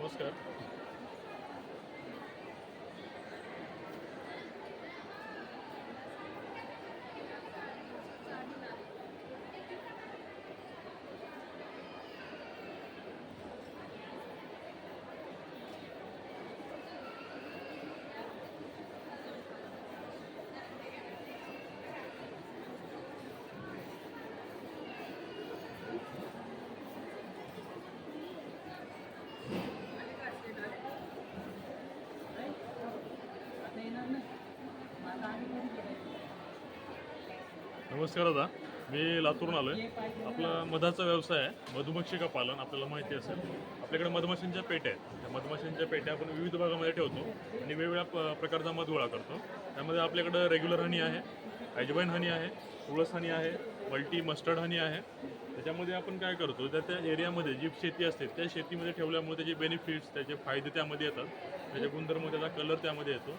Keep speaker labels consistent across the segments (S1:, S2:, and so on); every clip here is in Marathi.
S1: नमस्कार. नमस्कार दादा, मी लातूरून आलो आहे. आपला मधाचा व्यवसाय आहे, मधुमक्षिका पालन. आपल्याला माहिती असेल, आपल्याकडे मधमाशांच्या पेट्या आहेत. त्या मधमाशांच्या पेट्या आपण विविध भागामध्ये ठेवतो आणि वेगवेगळ्या प्रकारचा मध गोळा करतो. त्यामध्ये आपल्याकडं रेग्युलर हनी आहे, अजवाईन हनी आहे, तुळस हनी आहे, मल्टी मस्टर्ड हनी आहे. त्याच्यामध्ये आपण काय करतो, त्या एरियामध्ये जी शेती असते त्या शेतीमध्ये ठेवल्यामुळे त्याचे बेनिफिट्स, त्याचे फायदे त्यामध्ये येतात, त्याचे गुणधर्म, त्याचा कलर त्यामध्ये येतो.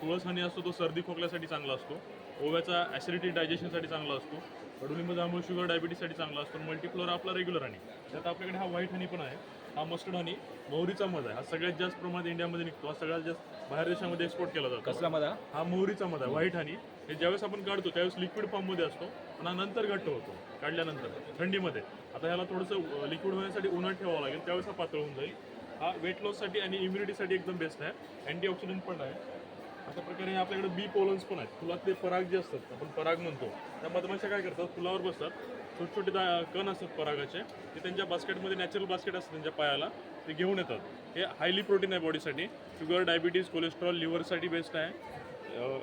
S1: तुळस हनी असतो तो सर्दी खोकल्यासाठी चांगला असतो, ओव्याचा ॲसिडिटी डायजेशनसाठी चांगला असतो, कडुलिंब जांभूळ शुगर डायबिटीससाठी चांगला असतो. मल्टीफ्लोरा आपला रेग्युलर हनी. त्यात आपल्याकडे हा व्हाईट हनी पण आहे, हा मस्टर्ड हनी, मोहरीचा मध आहे. हा सगळ्यात जास्त प्रमाणात इंडियामध्ये निघतो, हा सगळ्यात जास्त बाहेर देशामध्ये एक्सपोर्ट केला जातो.
S2: कसला मध?
S1: हा मोहरीचा मध आहे, व्हाईट हनी. हे ज्यावेळेस आपण काढतो त्यावेळेस लिक्विड फॉर्ममध्ये असतो आणि हा नंतर घट्ट होतो काढल्यानंतर थंडीमध्ये. आता ह्याला थोडंसं लिक्विड होण्यासाठी उन्हात ठेवावं लागेल, त्यावेळेस हा पातळ होऊन जाईल. हा वेट लॉससाठी आणि इम्युनिटीसाठी एकदम बेस्ट आहे, अँटीऑक्सिडंट पण आहे. अशा प्रकारे आपल्याकडे बी पोलन्स पण आहेत. फुलातले पराग जे असतात, आपण पराग म्हणतो, त्या मधमाशा काय करतात, फुलावर बसतात, छोटे छोटे कण असतात परागाचे, ते त्यांच्या बास्केटमध्ये, नॅचरल बास्केट असतं त्यांच्या पायाला, ते घेऊन येतात. हे हायली प्रोटीन आहे बॉडीसाठी, शुगर डायबिटीज कोलेस्ट्रॉल लिव्हरसाठी बेस्ट आहे.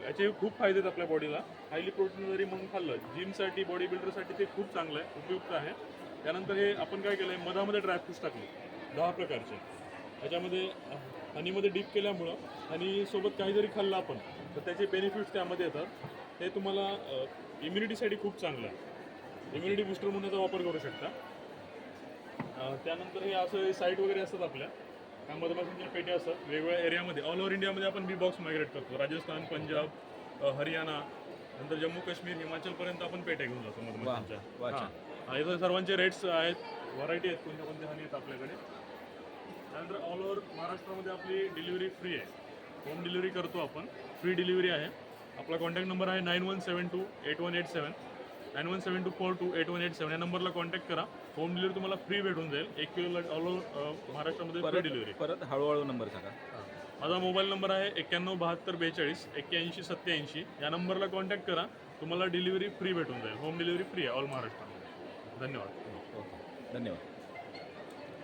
S1: याचे खूप फायदे आहेत आपल्या बॉडीला. हायली प्रोटीन जरी म्हणून खाल्लं, जिमसाठी बॉडी बिल्डरसाठी ते खूप चांगलं आहे, उपयुक्त आहे. त्यानंतर हे आपण काय केलं आहे, मधामध्ये ड्रायफ्रूट्स टाकले 10 प्रकारचे. त्याच्यामध्ये हनीमध्ये डीप केल्यामुळं हनीसोबत काही जरी खाल्लं आपण तर त्याचे बेनिफिट्स त्यामध्ये येतात. ते तुम्हाला इम्युनिटीसाठी खूप चांगलं आहे, इम्युनिटी बुस्टर म्हणून याचा वापर करू शकता. त्यानंतर हे असं साईट वगैरे असतात आपल्या, त्या मधमाशांच्या पेट्या असतात वेगवेगळ्या एरियामध्ये. ऑल ओव्हर इंडियामध्ये आपण बी बॉक्स मायग्रेट करतो. राजस्थान, पंजाब, हरियाणा, नंतर जम्मू काश्मीर, हिमाचलपर्यंत आपण पेट्या घेऊन जातो मधमाशांच्या. हां, इथं सर्वांचे रेट्स आहेत, व्हरायटी आहेत, कोणत्या कोणत्या हनी आहेत आपल्याकडे. त्यानंतर ऑल ओव्हर महाराष्ट्रामध्ये आपली डिलिव्हरी फ्री आहे, होम डिलिव्हरी करतो आपण, फ्री डिलिव्हरी आहे. आपला कॉन्टॅक्ट नंबर आहे 91728187, 9172428187. या नंबरला कॉन्टॅक्ट करा. होम डिलिव्हरी तुम्हाला फ्री भेटून जाईल. 1 किलोला ऑल ओव्हर महाराष्ट्रामध्ये फ्री डिलिव्हरी.
S2: परत हळूहळू नंबर सांगा.
S1: माझा मोबाईल नंबर आहे 917242 8187. या नंबरला कॉन्टॅक्ट करा, तुम्हाला डिलिव्हरी फ्री भेटून जाईल. होम डिलिव्हरी फ्री आहे ऑल महाराष्ट्रामध्ये. धन्यवाद.
S2: ओके, धन्यवाद.